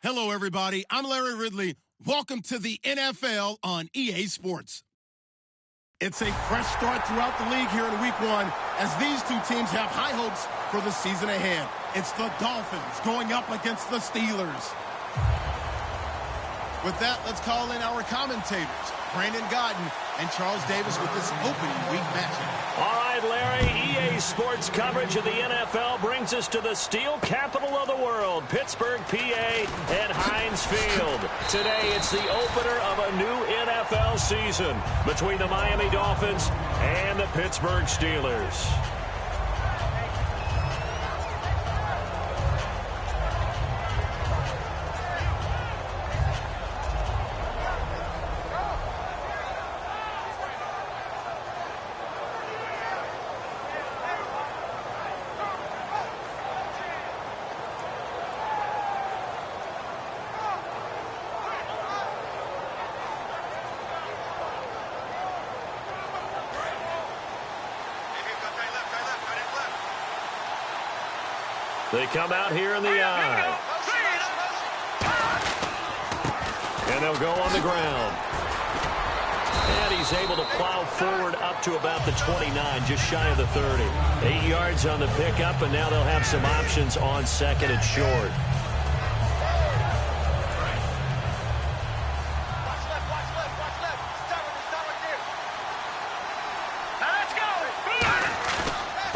Hello, everybody. I'm Larry Ridley. Welcome to the NFL on EA Sports. It's a fresh start throughout the league here in Week 1 as these two teams have high hopes for the season ahead. It's the Dolphins going up against the Steelers. With that, let's call in our commentators, Brandon Godden and Charles Davis, with this opening week matchup. All right, Larry, EA Sports coverage of the NFL brings us to the steel capital of the world, Pittsburgh, PA, at Heinz Field. Today, it's the opener of a new NFL season between the Miami Dolphins and the Pittsburgh Steelers. They come out here in the eye. And they'll go on the ground. And he's able to plow forward up to about the 29, just shy of the 30. 8 yards on the pickup, and now they'll have some options on second and short.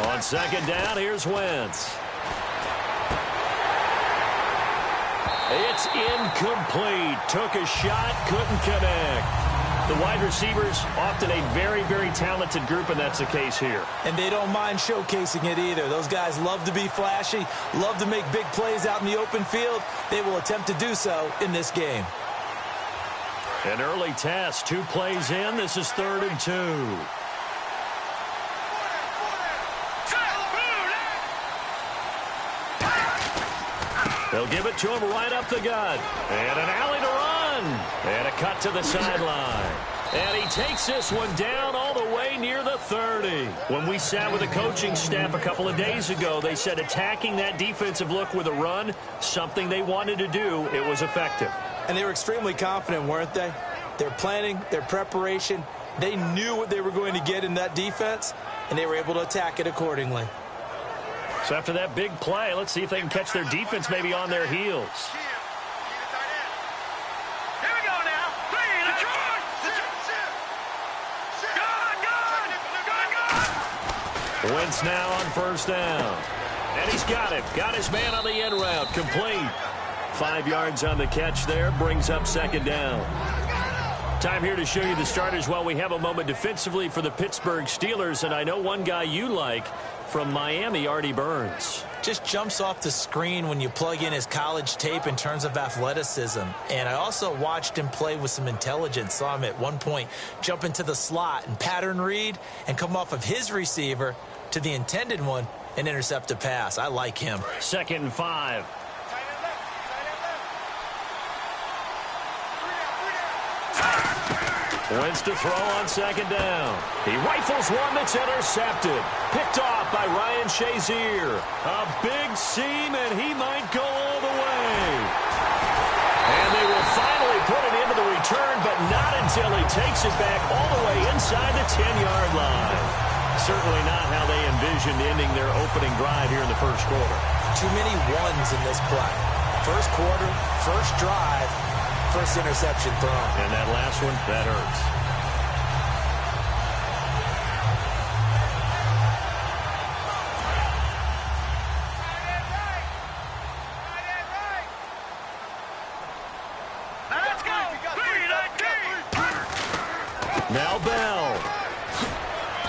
On second down, here's Wentz. It's incomplete. Took a shot, couldn't connect. The wide receivers, often a very, very talented group, and that's the case here. And they don't mind showcasing it either. Those guys love to be flashy, love to make big plays out in the open field. They will attempt to do so in this game. An early test, 2 plays in. This is 3rd and 2. They'll give it to him right up the gut. And an alley to run. And a cut to the sideline. And he takes this one down all the way near the 30. When we sat with the coaching staff a couple of days ago, they said attacking that defensive look with a run, something they wanted to do, it was effective. And they were extremely confident, weren't they? Their planning, their preparation, they knew what they were going to get in that defense, and they were able to attack it accordingly. So after that big play, let's see if they can catch their defense maybe on their heels. Here we go now. Wentz now on first down. And he's got it. Got his man on the end route. Complete. 5 yards on the catch there. Brings up second down. Time here to show you the starters while we have a moment defensively for the Pittsburgh Steelers. And I know one guy you like from Miami, Artie Burns. Just jumps off the screen when you plug in his college tape in terms of athleticism. And I also watched him play with some intelligence. Saw him at one point jump into the slot and pattern read and come off of his receiver to the intended one and intercept a pass. I like him. 2nd and 5. Wentz to throw on second down. He rifles one that's intercepted. Picked off by Ryan Shazier. A big seam, and he might go all the way. And they will finally put it into the return, but not until he takes it back all the way inside the 10-yard line. Certainly not how they envisioned ending their opening drive here in the first quarter. Too many ones in this play. First quarter, first drive, first interception thrown. And that last one, that hurts. Now Bell.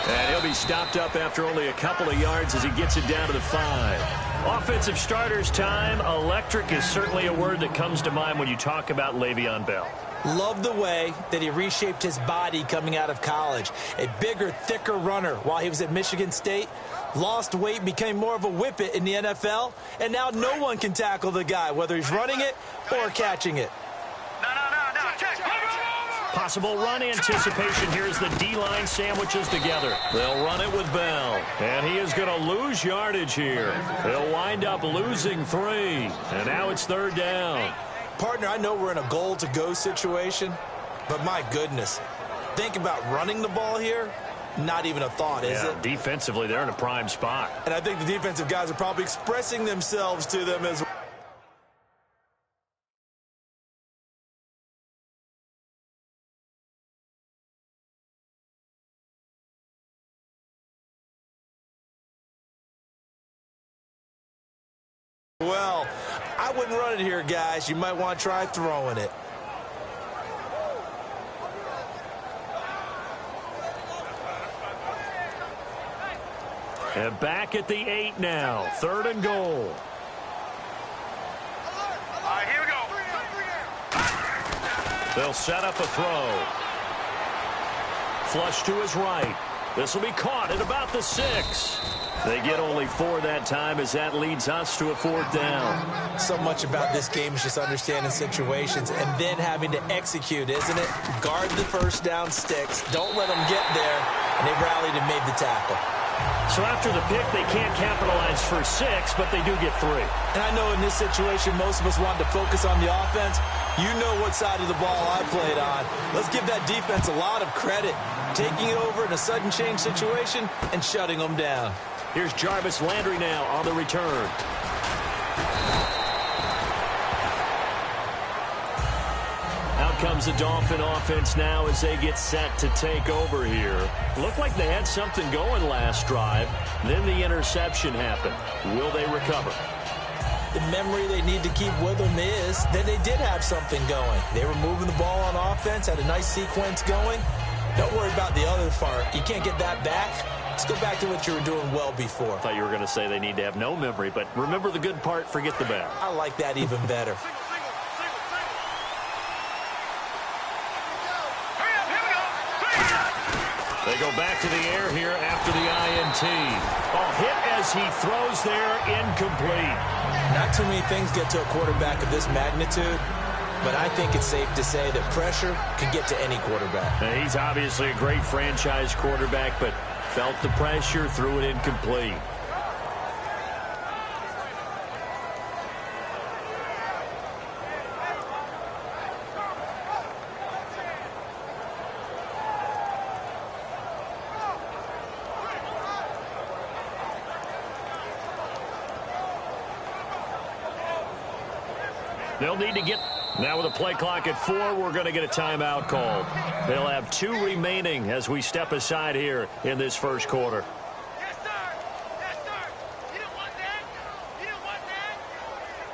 And he'll be stopped up after only a couple of yards as he gets it down to the 5. Offensive starters time. Electric is certainly a word that comes to mind when you talk about Le'Veon Bell. Love the way that he reshaped his body coming out of college. A bigger, thicker runner while he was at Michigan State. Lost weight, became more of a whippet in the NFL. And now no one can tackle the guy, whether he's running it or catching it. Possible run anticipation here as the D-line sandwiches together. They'll run it with Bell. And he is going to lose yardage here. He'll wind up losing 3. And now it's 3rd down. Partner, I know we're in a goal-to-go situation, but my goodness, think about running the ball here. Not even a thought, is it? Defensively, they're in a prime spot. And I think the defensive guys are probably expressing themselves to them as well. I wouldn't run it here, guys. You might want to try throwing it. And back at the 8 now. 3rd and goal. All right, here we go. They'll set up a throw. Flush to his right. This will be caught at about the 6. They get only 4 that time as that leads us to a 4th down. So much about this game is just understanding situations and then having to execute, isn't it? Guard the first down sticks. Don't let them get there. And they rallied and made the tackle. So after the pick, they can't capitalize for 6, but they do get 3. And I know in this situation, most of us want to focus on the offense. You know what side of the ball I played on. Let's give that defense a lot of credit. Taking it over in a sudden change situation and shutting them down. Here's Jarvis Landry now on the return. Out comes the Dolphin offense now as they get set to take over here. Looked like they had something going last drive. Then the interception happened. Will they recover? The memory they need to keep with them is that they did have something going. They were moving the ball on offense, had a nice sequence going. Don't worry about the other part. You can't get that back. Let's go back to what you were doing well before. I thought you were going to say they need to have no memory, but remember the good part, forget the bad. I like that even better. They go back to the air here after the INT. Hit as he throws there, incomplete. Not too many things get to a quarterback of this magnitude, but I think it's safe to say that pressure can get to any quarterback. Now, he's obviously a great franchise quarterback, but felt the pressure, threw it incomplete. They'll need to get... Now with a play clock at 4, we're going to get a timeout called. They'll have 2 remaining as we step aside here in this first quarter. Yes, sir. Yes, sir. You don't want that. You don't want that.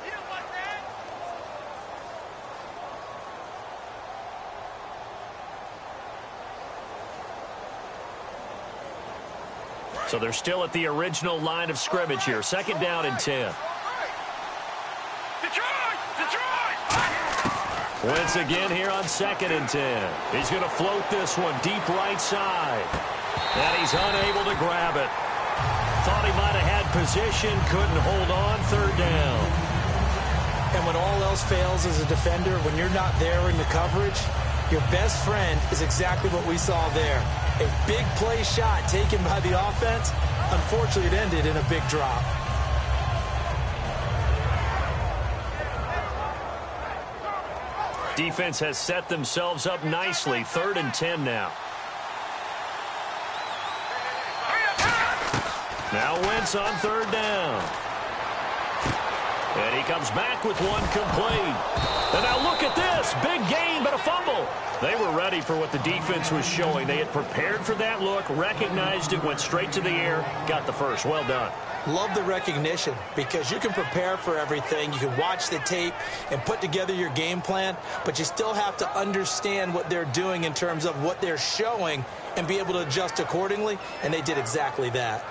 You don't want that. So they're still at the original line of scrimmage here. 2nd down and 10. Wentz again here on 2nd and 10. He's going to float this one deep right side. And he's unable to grab it. Thought he might have had position, couldn't hold on. 3rd down. And when all else fails as a defender, when you're not there in the coverage, your best friend is exactly what we saw there. A big play shot taken by the offense. Unfortunately, it ended in a big drop. Defense has set themselves up nicely. 3rd and 10 now. Now Wentz on 3rd down. And he comes back with one complete. And now look at this. Big gain, but a fumble. They were ready for what the defense was showing. They had prepared for that look, recognized it, went straight to the air, got the first. Well done. Love the recognition because you can prepare for everything. You can watch the tape and put together your game plan, but you still have to understand what they're doing in terms of what they're showing and be able to adjust accordingly, and they did exactly that.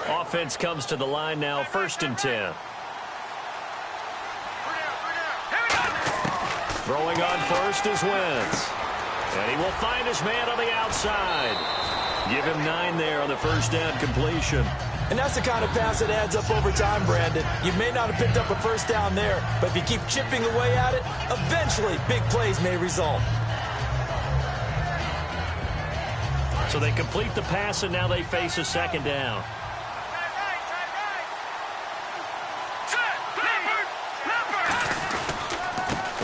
Offense comes to the line now, 1st and 10. Throwing on first is Wentz. And he will find his man on the outside. Give him 9 there on the first down completion. And that's the kind of pass that adds up over time, Brandon. You may not have picked up a first down there, but if you keep chipping away at it, eventually big plays may result. So they complete the pass, and now they face a 2nd down.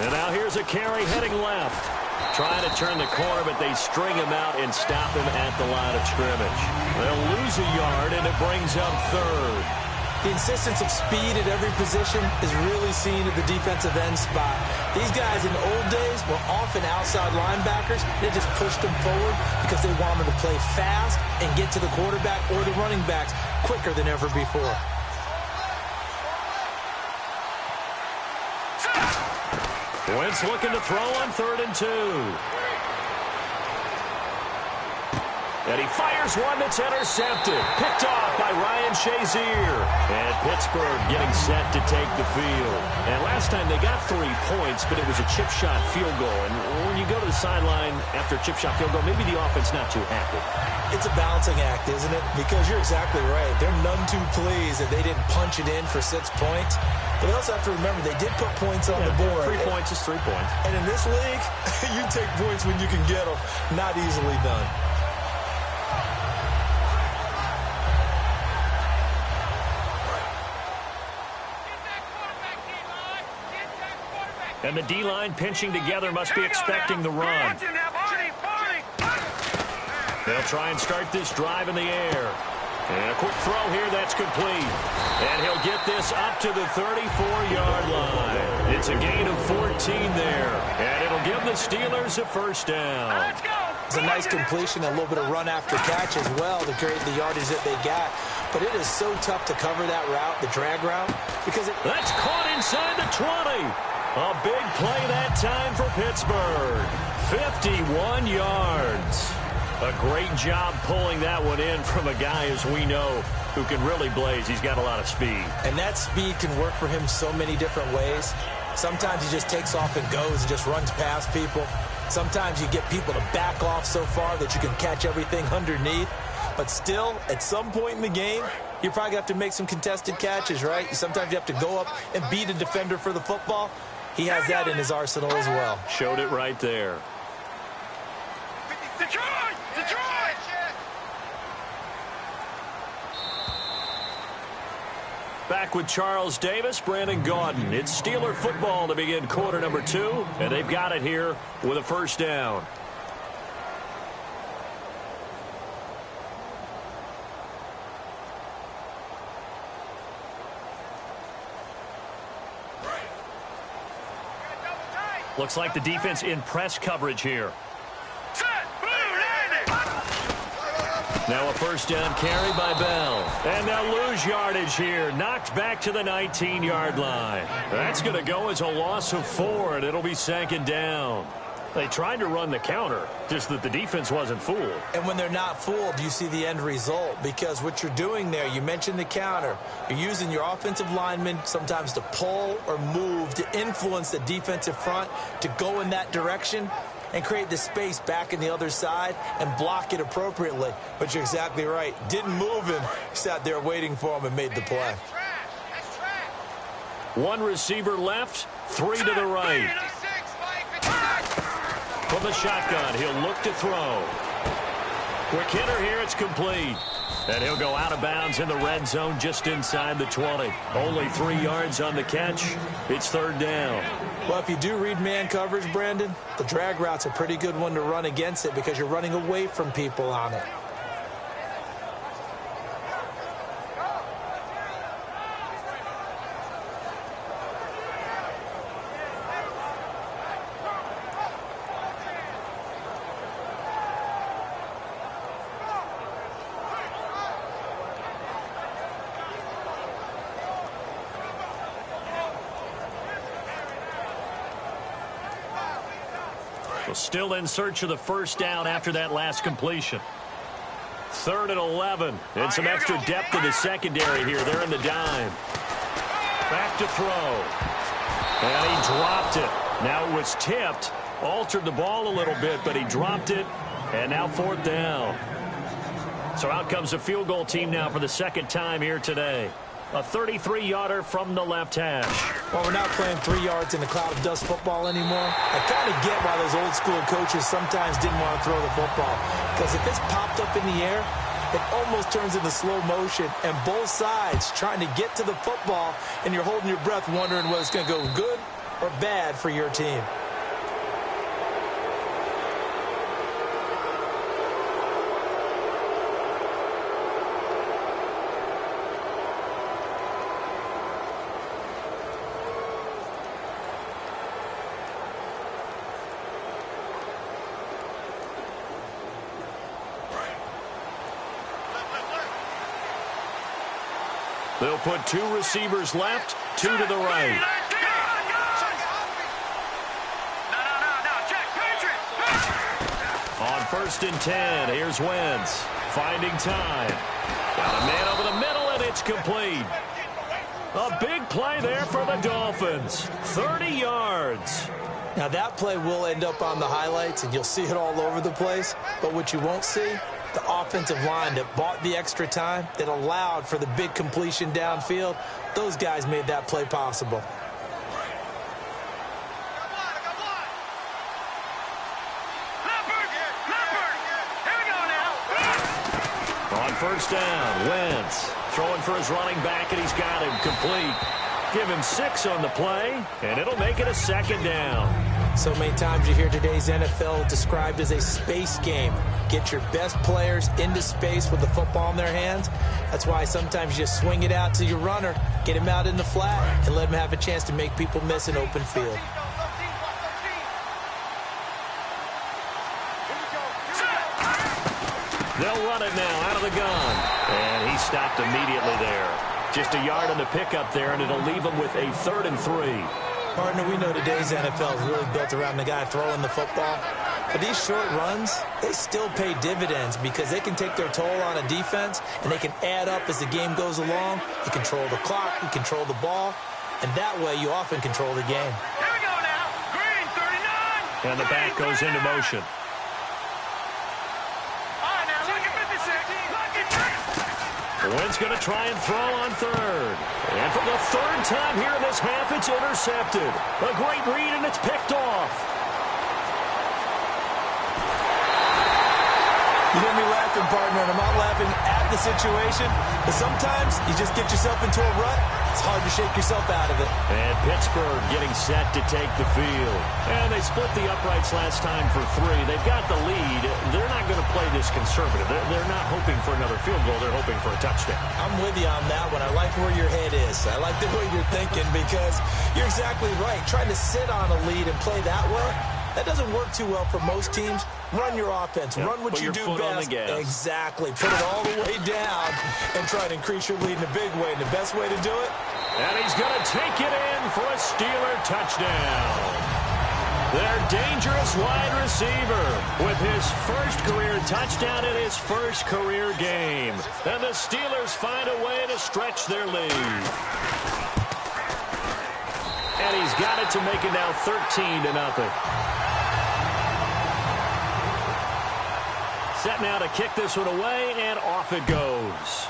And now here's a carry heading left. Trying to turn the corner, but they string him out and stop him at the line of scrimmage. They'll lose a yard, and it brings up third. The insistence of speed at every position is really seen at the defensive end spot. These guys in the old days were often outside linebackers. They just pushed them forward because they wanted them to play fast and get to the quarterback or the running backs quicker than ever before. Wentz looking to throw on 3rd and 2. And he fires one that's intercepted. Picked off by Ryan Shazier. And Pittsburgh getting set to take the field. And last time they got 3 points, but it was a chip shot field goal. And when you go to the sideline after a chip shot field goal, maybe the offense not too happy. It's a balancing act, isn't it? Because you're exactly right. They're none too pleased that they didn't punch it in for 6 points. But they also have to remember they did put points on the board. 3 points is 3 points. And in this league, you take points when you can get them. Not easily done. And the D-line pinching together must be expecting the run. They'll try and start this drive in the air. And a quick throw here that's complete. And he'll get this up to the 34-yard line. It's a gain of 14 there. And it'll give the Steelers a first down. It's a nice completion, a little bit of run after catch as well to create the yardage that they got. But it is so tough to cover that route, the drag route, because that's caught inside the 20. A big play that time for Pittsburgh. 51 yards. A great job pulling that one in from a guy, as we know, who can really blaze. He's got a lot of speed. And that speed can work for him so many different ways. Sometimes he just takes off and goes and just runs past people. Sometimes you get people to back off so far that you can catch everything underneath. But still, at some point in the game, you probably have to make some contested catches, right? Sometimes you have to go up and beat a defender for the football. He has that in his arsenal as well. Showed it right there. Detroit! Detroit! Back with Charles Davis, Brandon Gaudin. It's Steeler football to begin quarter number 2, and they've got it here with a first down. Looks like the defense in press coverage here. Now a first down carry by Bell. And they'll lose yardage here. Knocked back to the 19-yard line. That's going to go as a loss of 4, and it'll be 2nd down. They tried to run the counter, just that the defense wasn't fooled. And when they're not fooled, you see the end result. Because what you're doing there, you mentioned the counter. You're using your offensive linemen sometimes to pull or move to influence the defensive front to go in that direction and create the space back in the other side and block it appropriately. But you're exactly right. Didn't move him. Sat there waiting for him and made the play. One receiver left, 3 to the right. From the shotgun, he'll look to throw. Quick hitter here, it's complete. And he'll go out of bounds in the red zone just inside the 20. Only 3 yards on the catch. It's 3rd down. Well, if you do read man coverage, Brandon, the drag route's a pretty good one to run against it because you're running away from people on it. Still in search of the first down after that last completion. 3rd and 11. And some extra depth in the secondary here. They're in the dime. Back to throw. And he dropped it. Now it was tipped. Altered the ball a little bit, but he dropped it. And now 4th down. So out comes the field goal team now for the 2nd time here today. A 33-yarder from the left hash. Well, we're not playing 3 yards in the cloud of dust football anymore. I kind of get why those old school coaches sometimes didn't want to throw the football. Because if it's popped up in the air, it almost turns into slow motion. And both sides trying to get to the football, and you're holding your breath wondering whether it's going to go good or bad for your team. They'll put 2 receivers left, 2 to the right. On 1st and 10, here's Wentz. Finding time. Got a man over the middle, and it's complete. A big play there for the Dolphins. 30 yards. Now, that play will end up on the highlights, and you'll see it all over the place. But what you won't see, the offensive line that bought the extra time, that allowed for the big completion downfield, those guys made that play possible. On 1st down, Wentz throwing for his running back, and he's got him complete. Give him 6 on the play, and it'll make it a 2nd down. So many times you hear today's NFL described as a space game. Get your best players into space with the football in their hands. That's why sometimes you just swing it out to your runner, get him out in the flat, and let him have a chance to make people miss an open field. They'll run it now out of the gun. And he stopped immediately there. Just a yard on the pickup there, and it'll leave him with a 3rd and 3. Partner, we know today's NFL is really built around the guy throwing the football. But these short runs, they still pay dividends because they can take their toll on a defense, and they can add up as the game goes along. You control the clock, you control the ball, and that way you often control the game. Here we go now. Green, 39. And the back goes into motion. All right, now, look at 56. Look at Wentz going to try and throw on 3rd. And for the 3rd time here in this half, it's intercepted. A great read, and it's picked off. You hear me laughing, partner, and I'm not laughing at the situation, but sometimes you just get yourself into a rut. It's hard to shake yourself out of it. And Pittsburgh getting set to take the field. And they split the uprights last time for 3. They've got the lead. They're not going to play this conservative. They're not hoping for another field goal. They're hoping for a touchdown. I'm with you on that one. I like where your head is. I like the way you're thinking because you're exactly right. Trying to sit on a lead and play that way, that doesn't work too well for most teams. Run your offense. Run what you do best. Exactly. Put it all the way down and try to increase your lead in a big way. And the best way to do it? And he's going to take it in for a Steeler touchdown. Their dangerous wide receiver with his first career touchdown in his first career game. And the Steelers find a way to stretch their lead. And he's got it to make it now 13-0. Set now to kick this one away, and off it goes.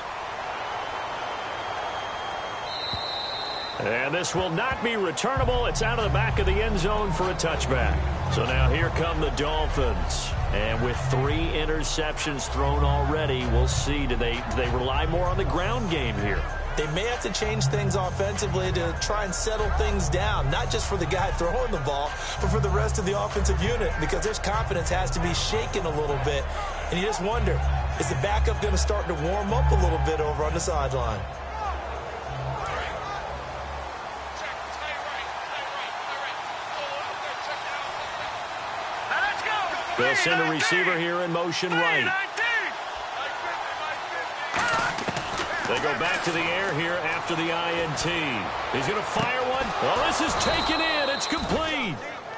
And this will not be returnable. It's out of the back of the end zone for a touchback. So now here come the Dolphins. And with 3 interceptions thrown already, we'll see. Do they rely more on the ground game here? They may have to change things offensively to try and settle things down, not just for the guy throwing the ball, but for the rest of the offensive unit, because their confidence has to be shaken a little bit. And you just wonder, is the backup going to start to warm up a little bit over on the sideline? They'll send a receiver here in motion right. They go back to the air here after the INT. He's going to fire one. Oh, this is taken in. It's complete.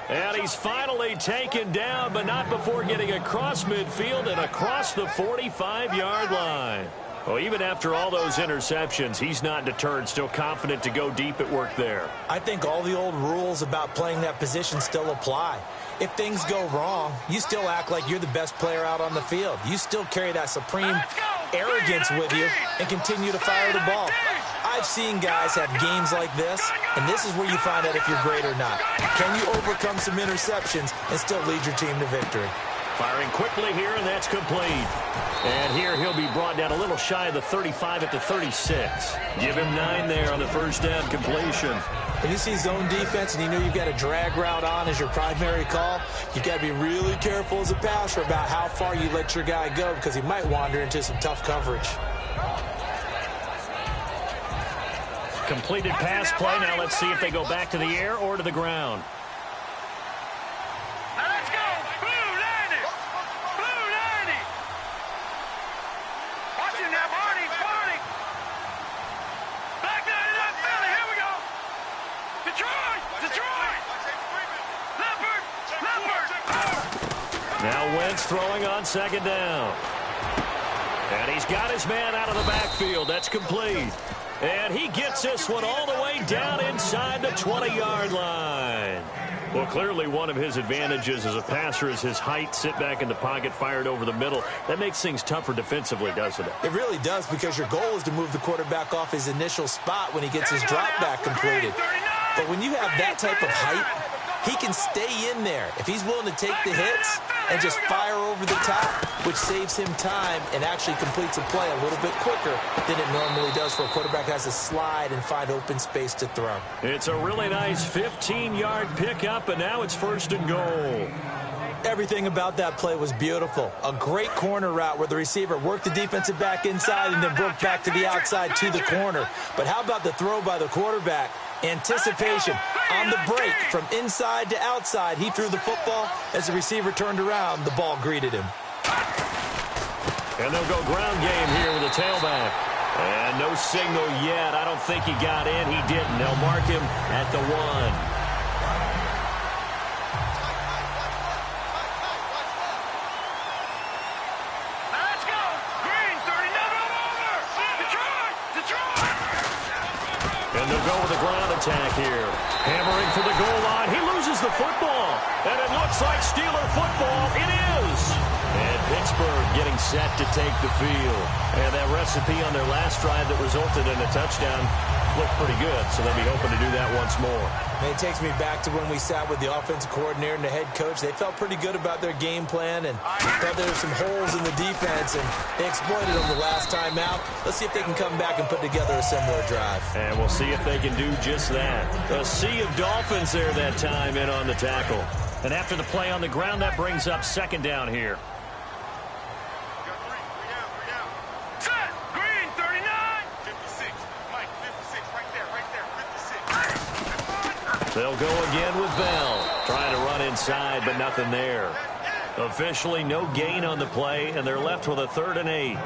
And he's finally taken down, but not before getting across midfield and across the 45-yard line. Well, even after all those interceptions, he's not deterred, still confident to go deep at work there. I think all the old rules about playing that position still apply. If things go wrong, you still act like you're the best player out on the field. You still carry that supreme arrogance with you and continue to fire the ball. I've seen guys have games like this, and this is where you find out if you're great or not. Can you overcome some interceptions and still lead your team to victory? Firing quickly here, and that's complete. And here he'll be brought down a little shy of the 35 at the 36. Give him 9 there on the first down completion. When you see zone defense and you know you've got a drag route on as your primary call, you've got to be really careful as a passer about how far you let your guy go because he might wander into some tough coverage. Completed pass play. Now let's see if they go back to the air or to the ground. Now let's go. Blue 90. Blue 90. Watch him now, Marty. Marty. Back 90 left Philly. Here we go. Detroit. Detroit. Leopard. Leopard. Now Wentz throwing on second down. And he's got his man out of the backfield. That's complete. And he gets this one all the way down inside the 20-yard line. Well, clearly one of his advantages as a passer is his height, sit back in the pocket, fired over the middle. That makes things tougher defensively, doesn't it? It really does because your goal is to move the quarterback off his initial spot when he gets his drop back completed. But when you have that type of height, he can stay in there. If he's willing to take the hits and just fire over the top, which saves him time and actually completes a play a little bit quicker than it normally does for a quarterback has to slide and find open space to throw. It's a really nice 15-yard pickup, and now it's first and goal. Everything about that play was beautiful. A great corner route where the receiver worked the defensive back inside and then broke back to the outside to the corner. But how about the throw by the quarterback? Anticipation on the break from inside to outside. He threw the football. As the receiver turned around, the ball greeted him. And they'll go ground game here with a tailback. And no signal yet. I don't think he got in. He didn't. They'll mark him at the 1. And they'll go with a ground attack here. Hammering for the goal line. He loses the football. And it looks like Steeler football. It is. And Pittsburgh getting set to take the field. And that recipe on their last drive that resulted in a touchdown looked pretty good. So they'll be hoping to do that once more. And it takes me back to when we sat with the offensive coordinator and the head coach. They felt pretty good about their game plan and thought there were some holes in the defense, and they exploited them the last time out. Let's see if they can come back and put together a similar drive. And we'll see if they can do just that. A sea of Dolphins there that time in on the tackle. And after the play on the ground, that brings up second down here. They'll go again with Bell. Trying to run inside, but nothing there. Officially no gain on the play, and they're left with a 3rd and 8.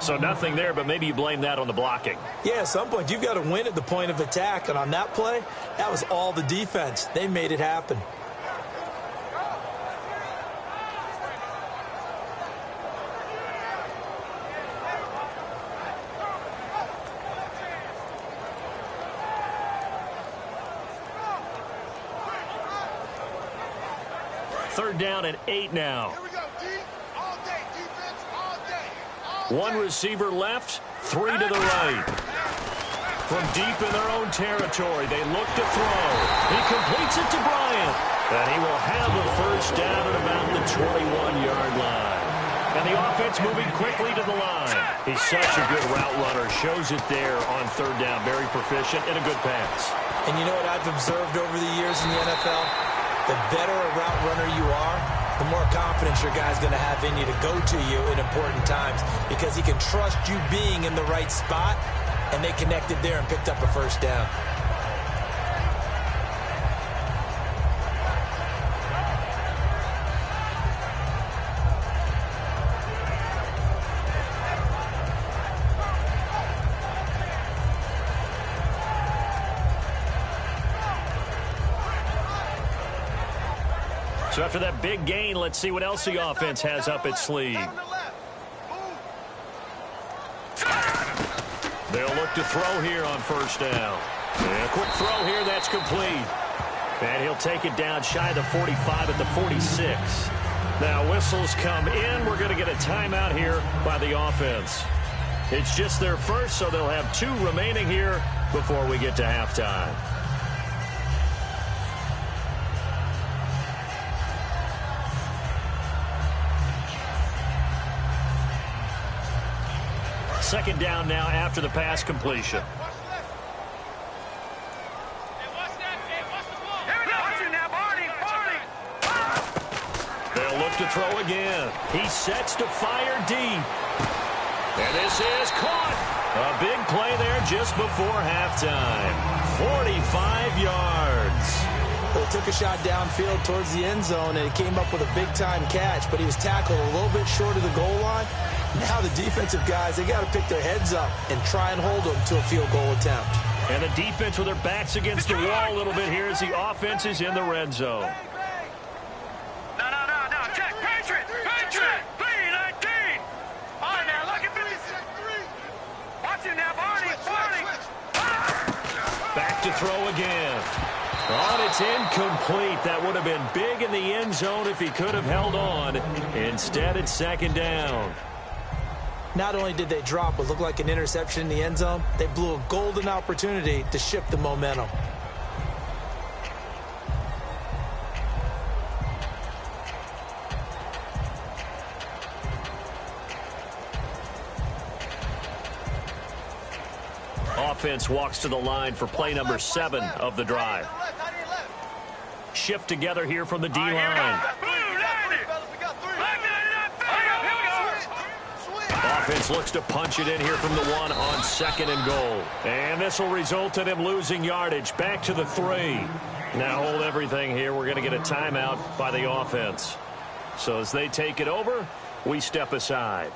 So nothing there, but maybe you blame that on the blocking. Yeah, at some point you've got to win at the point of attack, and on that play, that was all the defense. They made it happen. Third down and 8 now. Here we go, D. All day, defense, all day. All One day. receiver left, 3 to the right. From deep in their own territory, they look to throw. He completes it to Bryant. And he will have the first down at about the 21-yard line. And the offense moving quickly to the line. He's such a good route runner. Shows it there on third down. Very proficient and a good pass. And you know what I've observed over the years in the NFL? The better a route runner you are, the more confidence your guy's going to have in you to go to you in important times because he can trust you being in the right spot, and they connected there and picked up a first down. So after that big gain, let's see what else the offense has up its sleeve. They'll look to throw here on first down. And a quick throw here, that's complete. And he'll take it down shy of the 45 at the 46. Now whistles come in. We're going to get a timeout here by the offense. It's just their first, so they'll have 2 remaining here before we get to halftime. Second down now after the pass completion. They'll look to throw again. He sets to fire deep. And this is caught. A big play there just before halftime. 45 yards. Well, he took a shot downfield towards the end zone, and he came up with a big-time catch, but he was tackled a little bit short of the goal line. Now the defensive guys, they got to pick their heads up and try and hold them to a field goal attempt. And the defense with their backs against the wall a little bit here as the offense is in the red zone. Back to throw again. Oh, it's incomplete. That would have been big in the end zone if he could have held on. Instead, it's second down. Not only did they drop what looked like an interception in the end zone, they blew a golden opportunity to shift the momentum. Offense walks to the line for play number 7 of the drive. Shift together here from the D-line. Offense looks to punch it in here from the 1 on 2nd and goal. And this will result in him losing yardage. Back to the 3. Now hold everything here. We're going to get a timeout by the offense. So as they take it over, we step aside.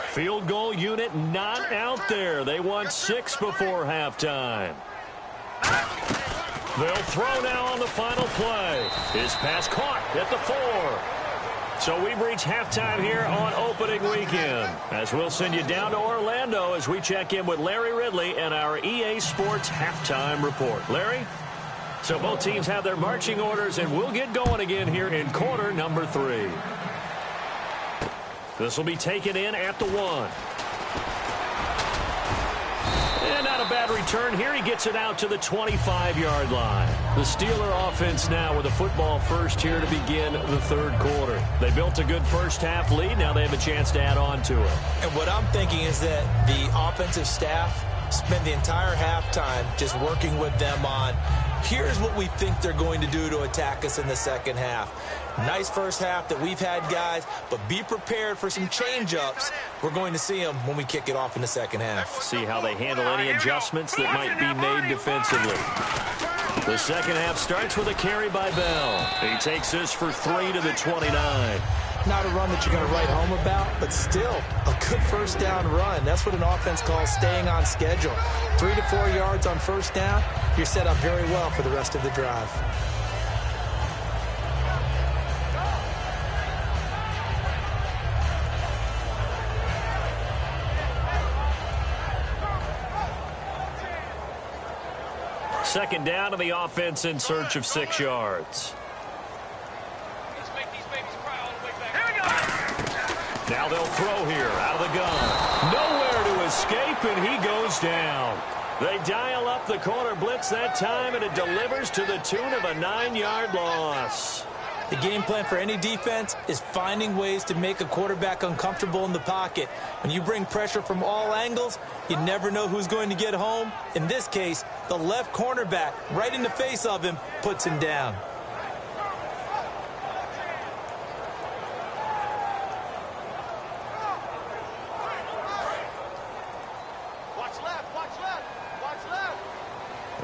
Field goal unit not out there. They want 6 before halftime. They'll throw now on the final play. His pass caught at the 4. So we've reached halftime here on opening weekend. As we'll send you down to Orlando as we check in with Larry Ridley and our EA Sports halftime report. Larry? So both teams have their marching orders, and we'll get going again here in quarter number 3. This will be taken in at the 1. And not a bad return here. He gets it out to the 25-yard line. The Steeler offense now with a football first here to begin the third quarter. They built a good first-half lead. Now they have a chance to add on to it. And what I'm thinking is that the offensive staff spend the entire halftime just working with them on, here's what we think they're going to do to attack us in the second half. Nice first half that we've had, guys, but be prepared for some change-ups. We're going to see them when we kick it off in the second half. See how they handle any adjustments that might be made defensively. The second half starts with a carry by Bell. He takes this for 3 to the 29. Not a run that you're going to write home about, but still a good first down run. That's what an offense calls staying on schedule. 3 to 4 yards on first down, you're set up very well for the rest of the drive. Second down to the offense in search of 6 yards. Now they'll throw here out of the gun. Nowhere to escape, and he goes down. They dial up the corner blitz that time, and it delivers to the tune of a 9-yard loss. The game plan for any defense is finding ways to make a quarterback uncomfortable in the pocket. When you bring pressure from all angles, you never know who's going to get home. In this case, the left cornerback, right in the face of him, puts him down.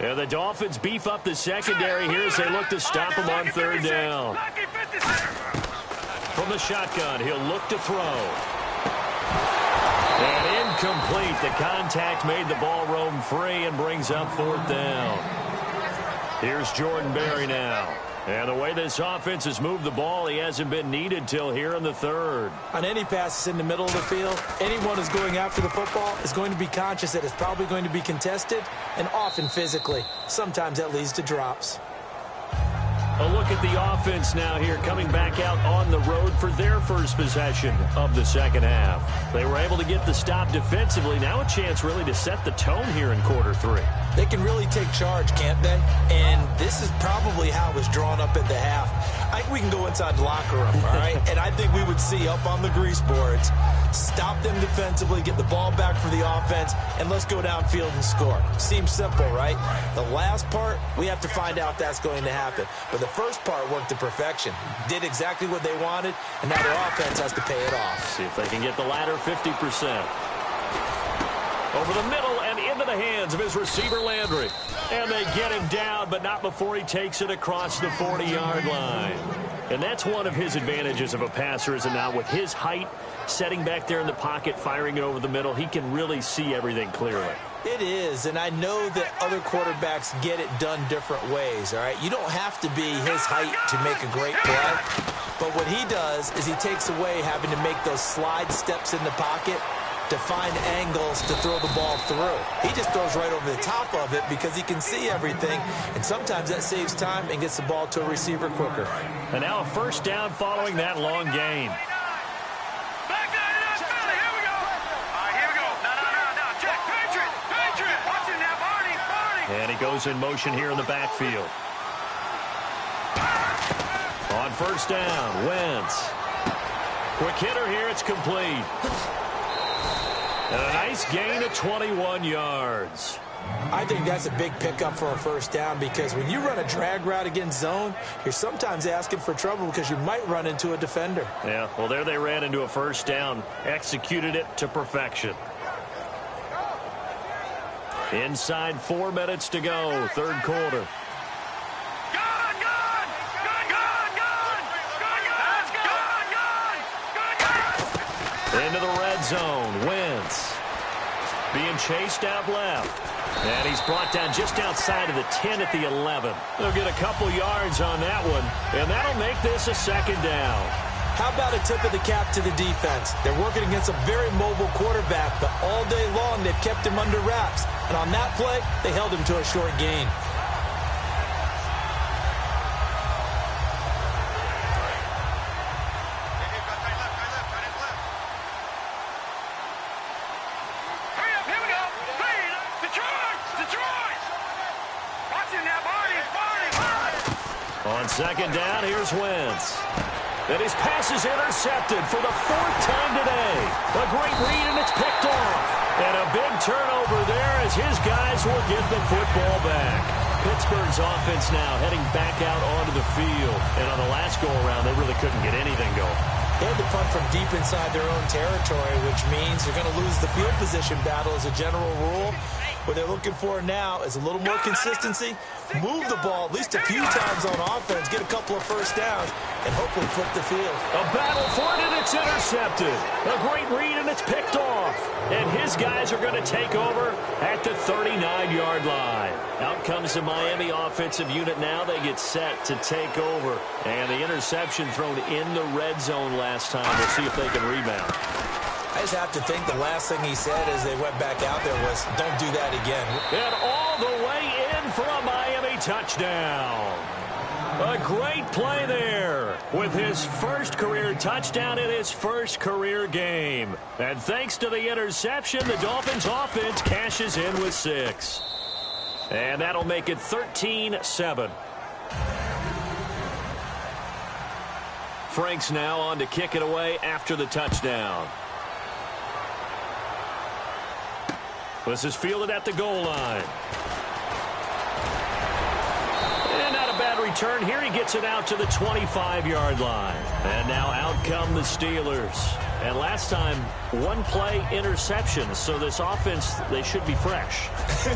Yeah, the Dolphins beef up the secondary here as they look to stop him on third down. From the shotgun, he'll look to throw. And incomplete. The contact made the ball roam free and brings up fourth down. Here's Jordan Berry now. And the way this offense has moved the ball, he hasn't been needed till here in the third. On any passes in the middle of the field, anyone who's going after the football is going to be conscious that it's probably going to be contested, and often physically. Sometimes that leads to drops. A look at the offense now here, coming back out on the road for their first possession of the second half. They were able to get the stop defensively. Now a chance really to set the tone here in quarter 3. They can really take charge, can't they? And this is probably how it was drawn up at the half. I think we can go inside the locker room, all right? And I think we would see up on the grease boards, stop them defensively, get the ball back for the offense, and let's go downfield and score. Seems simple, right? The last part, we have to find out that's going to happen. But the first part worked to perfection. Did exactly what they wanted, and now their offense has to pay it off. See if they can get the latter 50%. Over the middle and into the hands of his receiver, Landry. And they get him down, but not before he takes it across the 40-yard line. And that's one of his advantages of a passer, is it not? With his height, setting back there in the pocket, firing it over the middle, he can really see everything clearly. It is, and I know that other quarterbacks get it done different ways, all right? You don't have to be his height to make a great play. But what he does is he takes away having to make those slide steps in the pocket to find angles to throw the ball through. He just throws right over the top of it because he can see everything, and sometimes that saves time and gets the ball to a receiver quicker. And now a first down following that long gain. Back there, here we go. All right, here we go. No. Check, Patriot. Watch it now, Barney. And he goes in motion here in the backfield. On first down, Wentz. Quick hitter here, it's complete. And a nice gain of 21 yards. I think that's a big pickup for a first down because when you run a drag route against zone, you're sometimes asking for trouble because you might run into a defender. Yeah, well, there they ran into a first down. Executed it to perfection. Inside 4 minutes to go, third quarter. Into the red zone, Wentz being chased out left. And he's brought down just outside of the 10 at the 11. They'll get a couple yards on that one, and that'll make this a second down. How about a tip of the cap to the defense? They're working against a very mobile quarterback, but all day long they've kept him under wraps. And on that play, they held him to a short gain. On second down, here's Wentz. And his pass is intercepted for the 4th time today. A great read, and it's picked off. And a big turnover there as his guys will get the football back. Pittsburgh's offense now heading back out onto the field. And on the last go-around, they really couldn't get anything going. They had to punt from deep inside their own territory, which means they're going to lose the field position battle as a general rule. What they're looking for now is a little more consistency, move the ball at least a few times on offense, get a couple of first downs, and hopefully flip the field. A battle for it, and it's intercepted. A great read, and it's picked off. And his guys are going to take over at the 39-yard line. Out comes the Miami offensive unit now. They get set to take over. And the interception thrown in the red zone last time. We'll see if they can rebound. I just have to think the last thing he said as they went back out there was, don't do that again. And all the way in for a Miami touchdown. A great play there with his first career touchdown in his first career game. And thanks to the interception, the Dolphins offense cashes in with 6. And that'll make it 13-7. Franks now on to kick it away after the touchdown. This is fielded at the goal line. And not a bad return here. He gets it out to the 25-yard line. And now out come the Steelers. And last time, 1 play interception. So this offense, they should be fresh.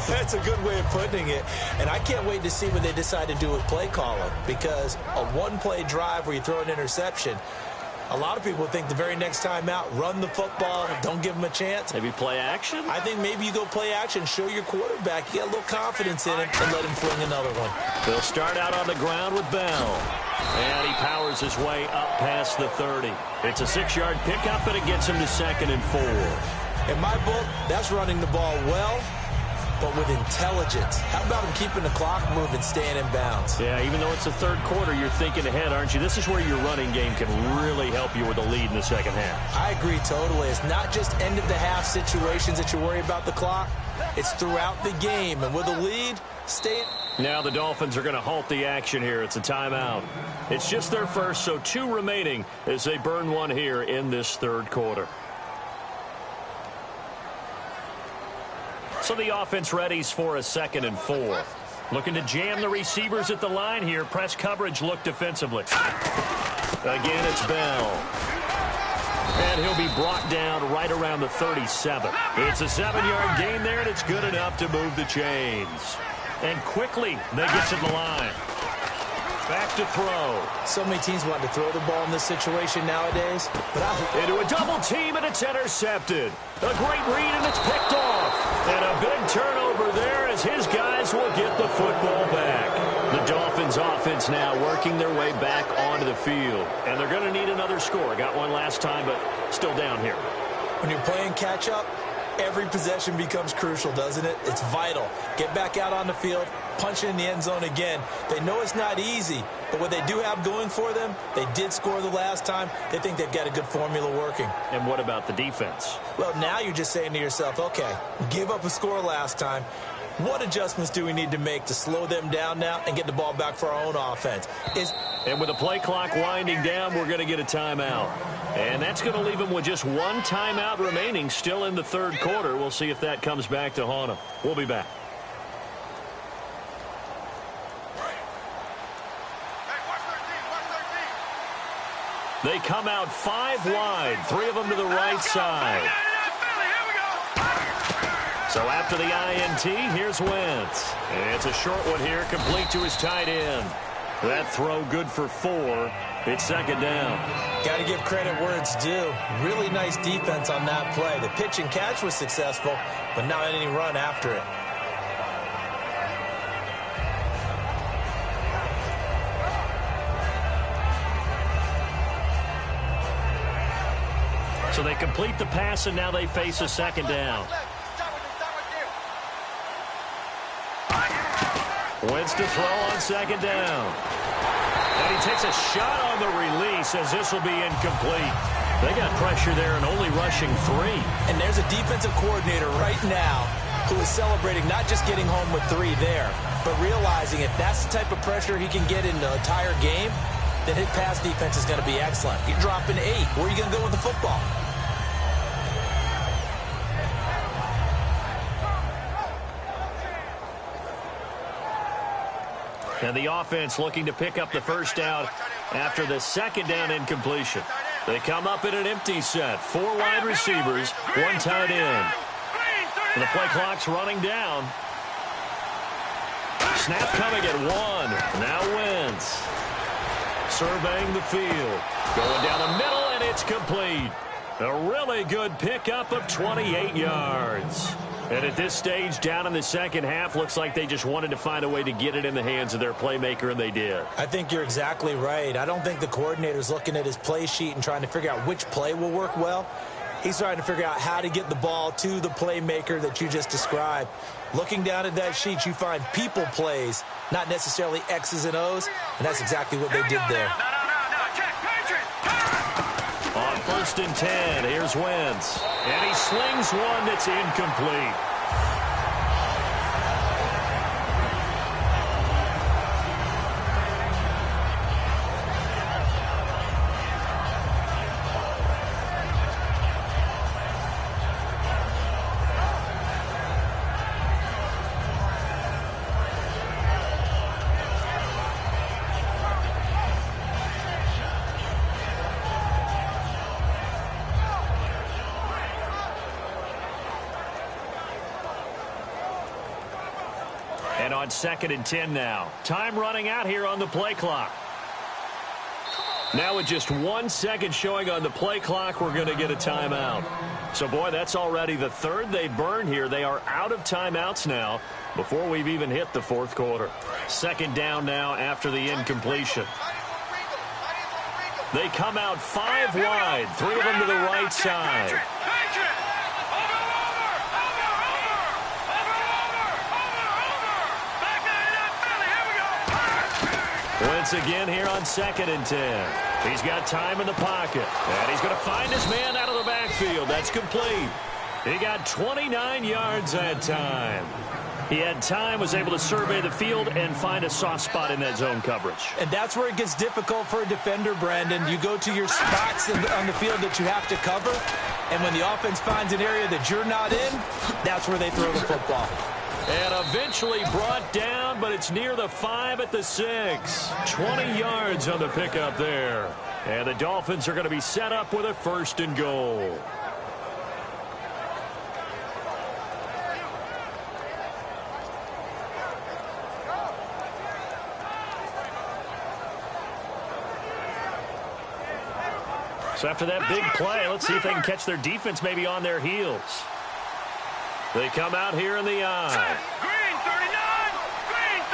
That's a good way of putting it. And I can't wait to see what they decide to do with play calling. Because a 1-play drive where you throw an interception, a lot of people think the very next time out, run the football, don't give them a chance. Maybe play action? I think maybe you go play action, show your quarterback, you get a little confidence in him, and let him fling another one. They'll start out on the ground with Bell. And he powers his way up past the 30. It's a 6-yard pickup, and it gets him to 2nd and 4. In my book, that's running the ball well, but with intelligence. How about him keeping the clock moving, staying in bounds? Yeah, even though it's the third quarter, you're thinking ahead, aren't you? This is where your running game can really help you with a lead in the second half. I agree totally. It's not just end-of-the-half situations that you worry about the clock. It's throughout the game. And with a lead, stay. Now the Dolphins are going to halt the action here. It's a timeout. It's just their first, so 2 remaining as they burn one here in this third quarter. So the offense readies for a 2nd and 4. Looking to jam the receivers at the line here. Press coverage look defensively. Again, it's Bell. And he'll be brought down right around the 37. It's a 7-yard gain there, and it's good enough to move the chains. And quickly, they get to the line. Back to throw. So many teams want to throw the ball in this situation nowadays. But into a double team, and it's intercepted. A great read, and it's picked off. And a big turnover there as his guys will get the football back. The Dolphins offense now working their way back onto the field. And they're going to need another score. Got one last time, but still down here. When you're playing catch-up, every possession becomes crucial, doesn't it? It's vital. Get back out on the field, punch it in the end zone again. They know it's not easy, but what they do have going for them, they did score the last time. They think they've got a good formula working. And what about the defense? Well, now you're just saying to yourself, okay, give up a score last time. What adjustments do we need to make to slow them down now and get the ball back for our own offense? And with the play clock winding down, we're going to get a timeout. And that's going to leave them with just one timeout remaining still in the third quarter. We'll see if that comes back to haunt them. We'll be back. They come out 5 wide, 3 of them to the right side. So after the INT, here's Wentz. And it's a short one here, complete to his tight end. That throw good for 4. It's 2nd down. Got to give credit where it's due. Really nice defense on that play. The pitch and catch was successful, but not any run after it. So they complete the pass, and now they face a 2nd down. Wentz to throw on 2nd down. And he takes a shot on the release as this will be incomplete. They got pressure there and only rushing 3. And there's a defensive coordinator right now who is celebrating not just getting home with 3 there, but realizing if that's the type of pressure he can get in the entire game, then his pass defense is going to be excellent. You're dropping 8. Where are you going to go with the football? And the offense looking to pick up the first down after the 2nd down incompletion. They come up in an empty set. 4 wide receivers, 1 tight end. And the play clock's running down. Snap coming at 1. Now Wentz. Surveying the field. Going down the middle, and it's complete. A really good pickup of 28 yards. And at this stage, down in the second half, looks like they just wanted to find a way to get it in the hands of their playmaker, and they did. I think you're exactly right. I don't think the coordinator's looking at his play sheet and trying to figure out which play will work well. He's trying to figure out how to get the ball to the playmaker that you just described. Looking down at that sheet, you find people plays, not necessarily X's and O's, and that's exactly what they did there. On 1st and 10, here's Wentz. And he slings one that's incomplete. And on 2nd and 10 now. Time running out here on the play clock. Now with just 1 second showing on the play clock, we're going to get a timeout. So, boy, that's already the 3rd they burned here. They are out of timeouts now before we've even hit the 4th quarter. 2nd down now after the incompletion. They come out 5 wide, 3 of them to the right side. Wentz again here on 2nd and 10. He's got time in the pocket. And he's going to find his man out of the backfield. That's complete. He got 29 yards that time. He had time, was able to survey the field and find a soft spot in that zone coverage. And that's where it gets difficult for a defender, Brandon. You go to your spots on the field that you have to cover, and when the offense finds an area that you're not in, that's where they throw the football. And eventually brought down, but it's near the 5 at the 6. 20 yards on the pickup there. And the Dolphins are going to be set up with a 1st and goal. So after that big play, let's see if they can catch their defense maybe on their heels. They come out here in the eye. Green 39! Green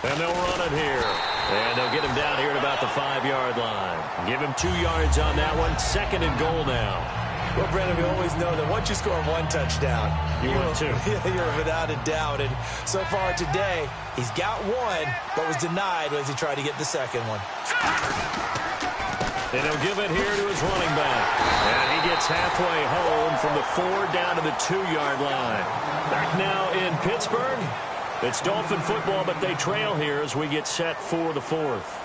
39! And they'll run it here. And they'll get him down here at about the 5-yard line. Give him 2 yards on that one. 2nd and goal now. Well, Brandon, we always know that once you score 1 touchdown, You want 2. You're without a doubt. And so far today, he's got 1, but was denied as he tried to get the 2nd one. And he'll give it here to his running back. And he gets halfway home from the 4 down to the 2-yard line. Back now in Pittsburgh. It's Dolphin football, but they trail here as we get set for the 4th.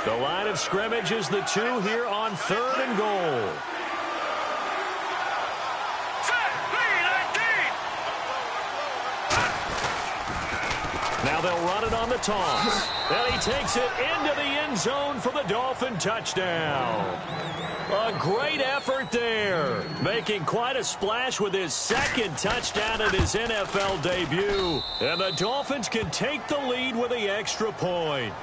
The line of scrimmage is the 2 here on 3rd and goal. Now they'll run it on the toss. And he takes it into the end zone for the Dolphin touchdown. A great effort there. Making quite a splash with his 2nd touchdown at his NFL debut. And the Dolphins can take the lead with the extra point.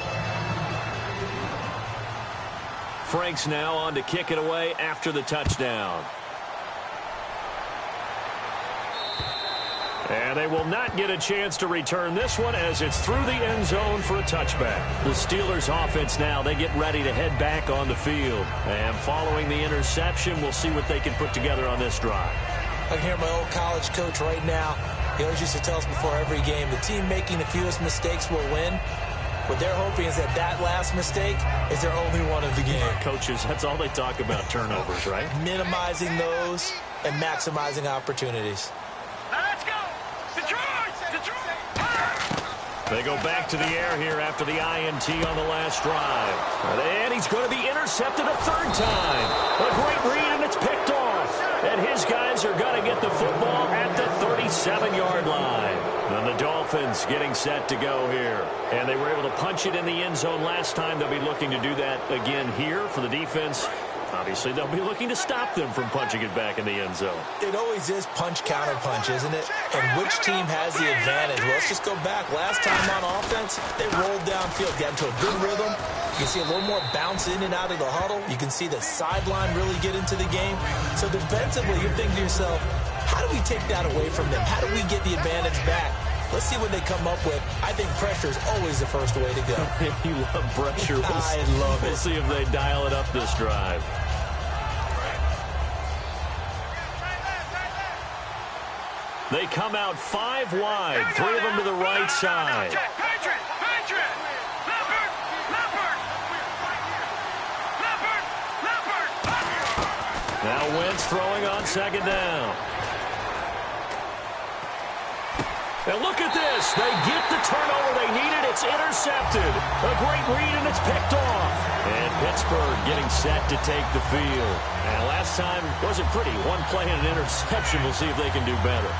Frank's now on to kick it away after the touchdown. And they will not get a chance to return this one as it's through the end zone for a touchback. The Steelers offense now, they get ready to head back on the field. And following the interception, we'll see what they can put together on this drive. I can hear my old college coach right now. He always used to tell us before every game, the team making the fewest mistakes will win. What they're hoping is that that last mistake is their only one of the game. Coaches, that's all they talk about, turnovers, right? Minimizing those and maximizing opportunities. Let's go! Detroit! Detroit! They go back to the air here after the INT on the last drive. And he's going to be intercepted a 3rd time. A great read, and it's picked off. And his guys are going to get the football at the 37-yard line. And the Dolphins getting set to go here. And they were able to punch it in the end zone last time. They'll be looking to do that again here for the defense. Obviously, they'll be looking to stop them from punching it back in the end zone. It always is punch-counter-punch, isn't it? And which team has the advantage? Well, let's just go back. Last time on offense, they rolled downfield, got into a good rhythm. You can see a little more bounce in and out of the huddle. You can see the sideline really get into the game. So defensively, you're thinking to yourself, how do we take that away from them? How do we get the advantage back? Let's see what they come up with. I think pressure is always the first way to go. You love pressure. I love it. We'll see if they dial it up this drive. They come out 5 wide, 3 of them to the right side. Patriot! Patriot! Leopard! Leopard! Leopard! Leopard! Now Wentz throwing on 2nd down. And look at this. They get the turnover they needed. It's intercepted. A great read, and it's picked off. And Pittsburgh getting set to take the field. And last time wasn't pretty. 1 play and an interception. We'll see if they can do better.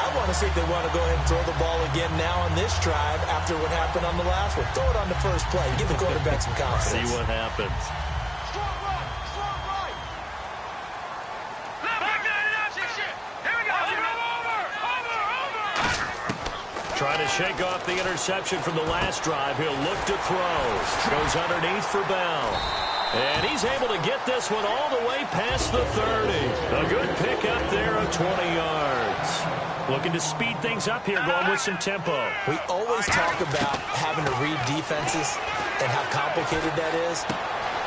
I want to see if they want to go ahead and throw the ball again now on this drive after what happened on the last one. Throw it on the first play. Give the quarterback some confidence. See what happens. Strong right! Strong right! Back 99! Here we go! Over! Over! Over! Trying to shake off the interception from the last drive. He'll look to throw. Goes underneath for Bell. And he's able to get this one all the way past the 30. A good pickup there of 20 yards. Looking to speed things up here, going with some tempo. We always talk about having to read defenses and how complicated that is.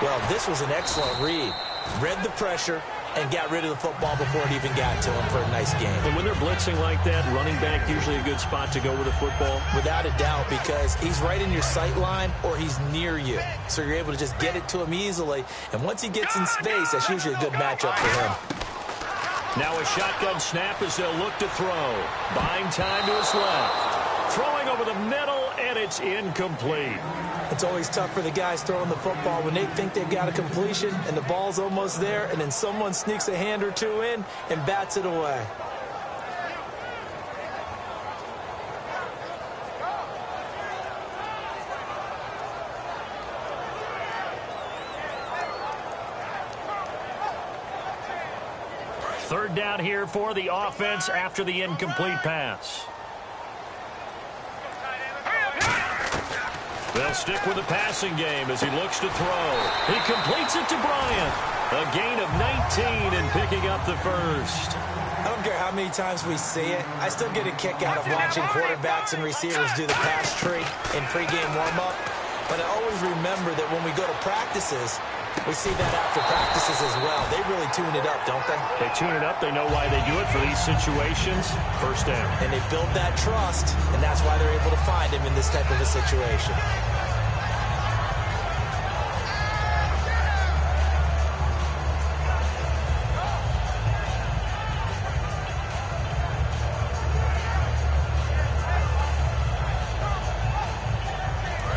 Well, this was an excellent read. Read the pressure and got rid of the football before it even got to him for a nice game. And when they're blitzing like that, running back usually a good spot to go with the football? Without a doubt, because he's right in your sight line or he's near you. So you're able to just get it to him easily. And once he gets in space, that's usually a good matchup for him. Now a shotgun snap as they'll look to throw. Buying time to his left. Throwing over the middle, and it's incomplete. It's always tough for the guys throwing the football when they think they've got a completion and the ball's almost there, and then someone sneaks a hand or two in and bats it away. Third down here for the offense after the incomplete pass. They'll stick with the passing game as he looks to throw. He completes it to Bryant. A gain of 19 and picking up the first. I don't care how many times we see it. I still get a kick out of watching quarterbacks and receivers do the pass tree in pregame warm-up. But I always remember that when we go to practices, we see that after practices as well. They really tune it up, don't they? They tune it up. They know why they do it for these situations. First down. And they build that trust, and that's why they're able to find him in this type of a situation.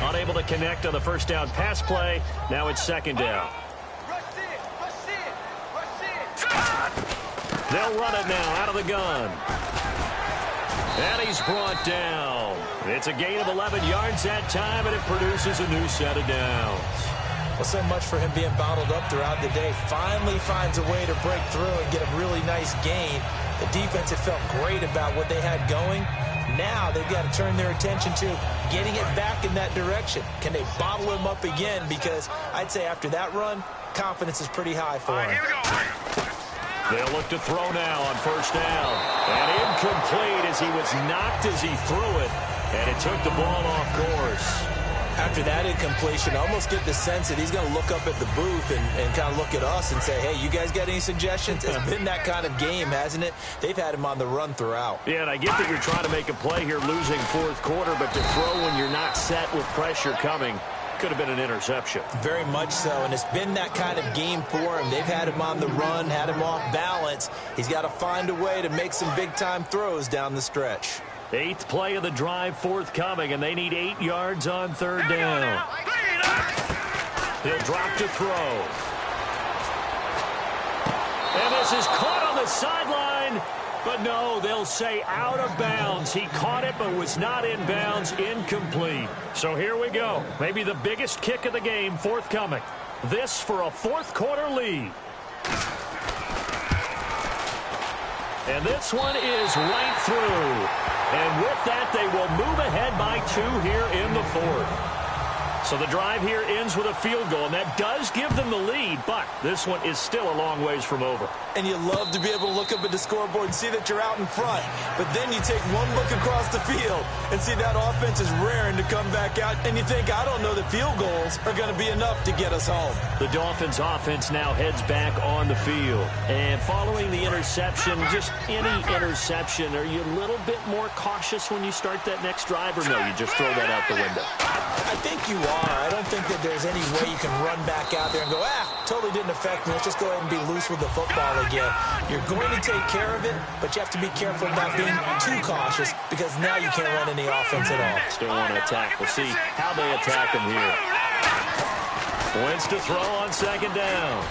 Unable to connect on the first down pass play. Now it's second down. They'll run it now out of the gun. And he's brought down. It's a gain of 11 yards that time, and it produces a new set of downs. Well, so much for him being bottled up throughout the day. Finally finds a way to break through and get a really nice gain. The defense had felt great about what they had going. Now they've got to turn their attention to getting it back in that direction. Can they bottle him up again? Because I'd say after that run, confidence is pretty high for him. They'll look to throw now on first down. And incomplete as he was knocked as he threw it. And it took the ball off course. After that incompletion, I almost get the sense that he's going to look up at the booth and kind of look at us and say, hey, you guys got any suggestions? It's been that kind of game, hasn't it? They've had him on the run throughout. Yeah, and I get that you're trying to make a play here losing fourth quarter, but to throw when you're not set with pressure coming could have been an interception. Very much so, and it's been that kind of game for him. They've had him on the run, had him off balance. He's got to find a way to make some big-time throws down the stretch. Eighth play of the drive forthcoming, and they need 8 yards on third down. He'll drop to throw. And this is caught on the sideline, but no, they'll say out of bounds. He caught it, but was not in bounds, incomplete. So here we go. Maybe the biggest kick of the game forthcoming. This for a fourth quarter lead. And this one is right through. And with that, they will move ahead by 2 here in the fourth. So the drive here ends with a field goal, and that does give them the lead, but this one is still a long ways from over. And you love to be able to look up at the scoreboard and see that you're out in front. But then you take one look across the field and see that offense is raring to come back out, and you think, I don't know that field goals are going to be enough to get us home. The Dolphins offense now heads back on the field. And following the interception, just any interception, are you a little bit more cautious when you start that next drive, or no, you just throw that out the window? I think you are. I don't think that there's any way you can run back out there and go, totally didn't affect me. Let's just go ahead and be loose with the football again. You're going to take care of it, but you have to be careful about being too cautious because now you can't run any offense at all. Still want to attack. We'll see how they attack him here. Wins to throw on second down.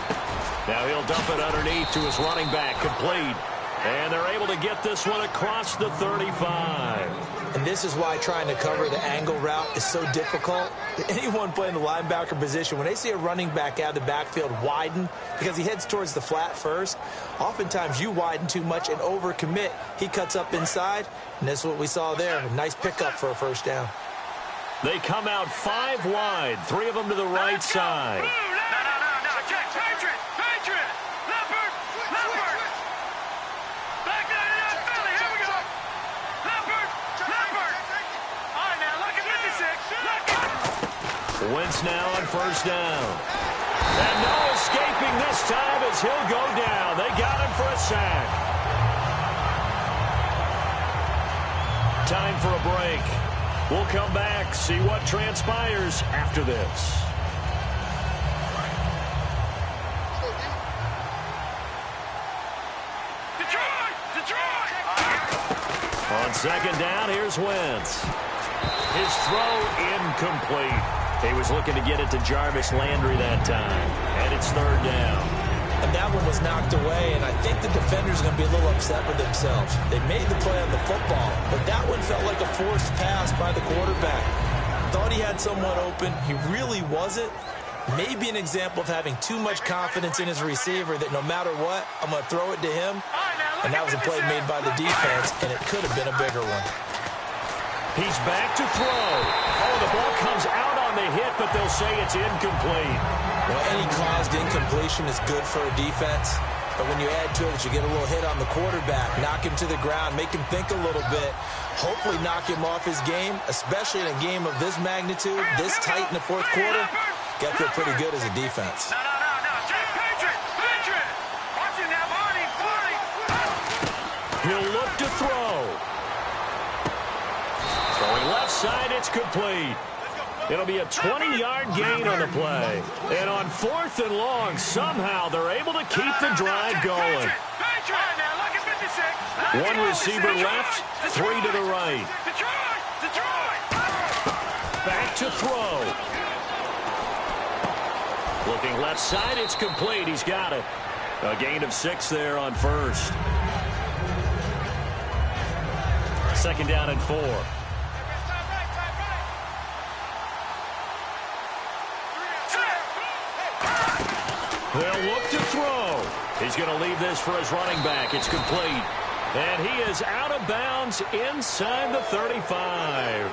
Now he'll dump it underneath to his running back, complete. And they're able to get this one across the 35. And this is why trying to cover the angle route is so difficult. Anyone playing the linebacker position, when they see a running back out of the backfield widen, because he heads towards the flat first, oftentimes you widen too much and overcommit. He cuts up inside, and that's what we saw there. A nice pickup for a first down. They come out 5 wide, 3 of them to the right side. No. Check. Patriot. Leopard. Back down in that belly. Here we go. Leopard. All right, now, look at 56. Wentz now on first down. And no escaping this time as he'll go down. They time for a break. We'll come back, see what transpires after this. On second down, here's Wentz. His throw incomplete. He was looking to get it to Jarvis Landry that time. And it's third down. And that one was knocked away, and I think the defenders are going to be a little upset with themselves. They made the play on the football, but that one felt like a forced pass by the quarterback. Thought he had someone open. He really wasn't. Maybe an example of having too much confidence in his receiver that no matter what, I'm going to throw it to him. And that was a play made by the defense, and it could have been a bigger one. He's back to throw. Oh, the ball comes out on the hit, but they'll say it's incomplete. Well, any caused incompletion is good for a defense. But when you add to it, you get a little hit on the quarterback, knock him to the ground, make him think a little bit, hopefully knock him off his game, especially in a game of this magnitude, this tight in the fourth quarter. Got to feel pretty good as a defense. He'll look to throw. Throwing left side, it's complete. It'll be a 20-yard gain on the play. And on 4th and long, somehow they're able to keep the drive going. One receiver left, 3 to the right. Back to throw. Looking left side, it's complete. He's got it. A gain of 6 there on first. Second down and 4. They'll look to throw. He's going to leave this for his running back. It's complete. And he is out of bounds inside the 35.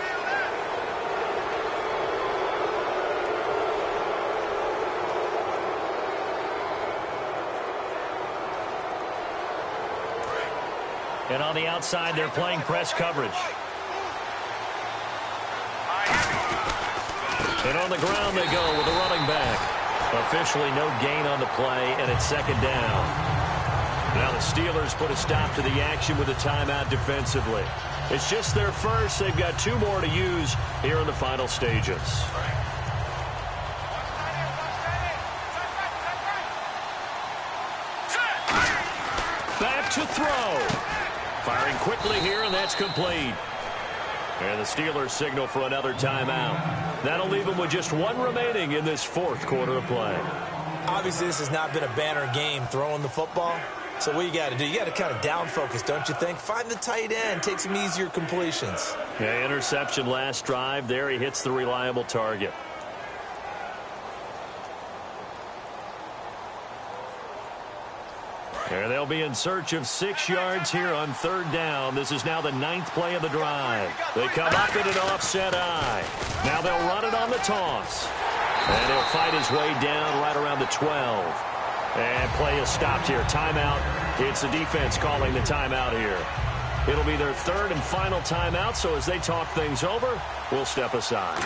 And on the outside, they're playing press coverage. And on the ground they go with the running back. Officially no gain on the play, and it's second down. Now the Steelers put a stop to the action with a timeout defensively. It's just their first. They've got 2 more to use here in the final stages. Back to throw. Firing quickly here, and that's complete. And the Steelers signal for another timeout. That'll leave them with just 1 remaining in this 4th quarter of play. Obviously, this has not been a banner game throwing the football. So what you got to do, you got to kind of down focus, don't you think? Find the tight end, take some easier completions. Yeah, interception last drive. There he hits the reliable target. And they'll be in search of 6 yards here on 3rd down. This is now the 9th play of the drive. They come up in an offset eye. Now they'll run it on the toss. And he'll fight his way down right around the 12. And play is stopped here. Timeout. It's the defense calling the timeout here. It'll be their 3rd and final timeout, so as they talk things over, we'll step aside.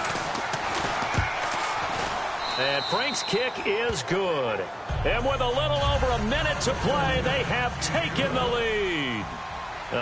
And Frank's kick is good. And with a little over a minute to play, they have taken the lead.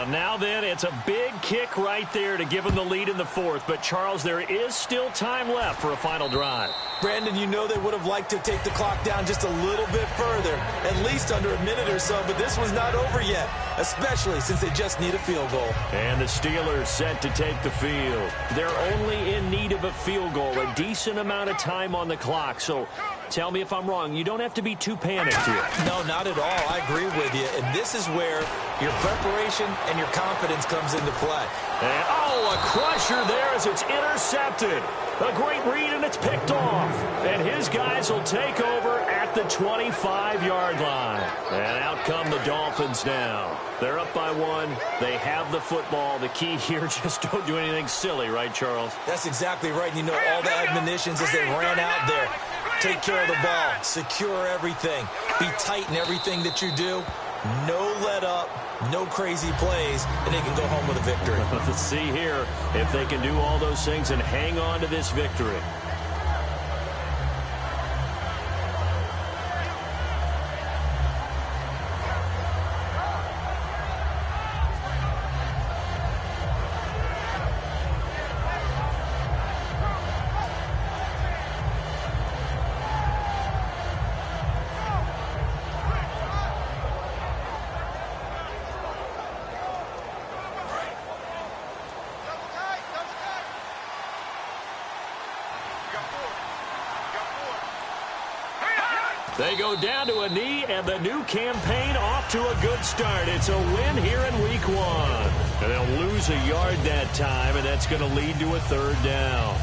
Now then, it's a big kick right there to give them the lead in the 4th. But, Charles, there is still time left for a final drive. Brandon, you know they would have liked to take the clock down just a little bit further, at least under a minute or so, but this one's not over yet, especially since they just need a field goal. And the Steelers set to take the field. They're only in need of a field goal, a decent amount of time on the clock. So tell me if I'm wrong. You don't have to be too panicked here. No, not at all. I agree with you. And this is where your preparation and your confidence comes into play. And, oh, a crusher there as it's intercepted. A great read, and it's picked off. And his guys will take over at the 25-yard line. And out come the Dolphins now. They're up by 1. They have the football. The key here, just don't do anything silly, right, Charles? That's exactly right. You know, all the admonitions as they ran out there. Take care of the ball. Secure everything. Be tight in everything that you do. No let up. No crazy plays, and they can go home with a victory. Let's see here if they can do all those things and hang on to this victory. They go down to a knee, and the new campaign off to a good start. It's a win here in Week 1. And they'll lose a yard that time, and that's going to lead to a third down.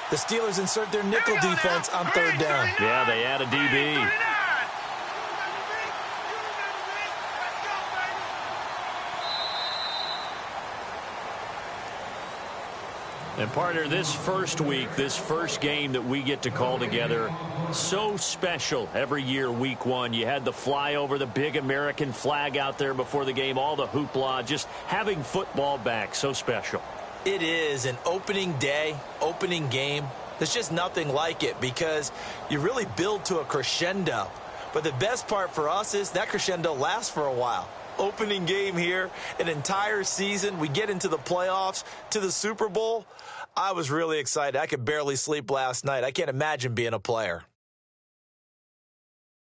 The Steelers insert their nickel defense on third down. Yeah, they add a DB. And partner, this first week, this first game that we get to call together, so special every year, Week 1. You had the flyover, the big American flag out there before the game, all the hoopla, just having football back, so special. It is an opening day, opening game. There's just nothing like it because you really build to a crescendo. But the best part for us is that crescendo lasts for a while. Opening game here, an entire season. We get into the playoffs, to the Super Bowl. I was really excited. I could barely sleep last night. I can't imagine being a player.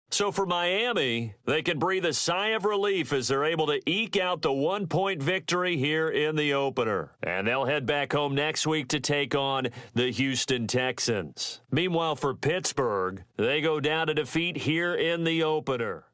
So for Miami, they can breathe a sigh of relief as they're able to eke out the 1-point victory here in the opener. And they'll head back home next week to take on the Houston Texans. Meanwhile, for Pittsburgh, they go down to defeat here in the opener.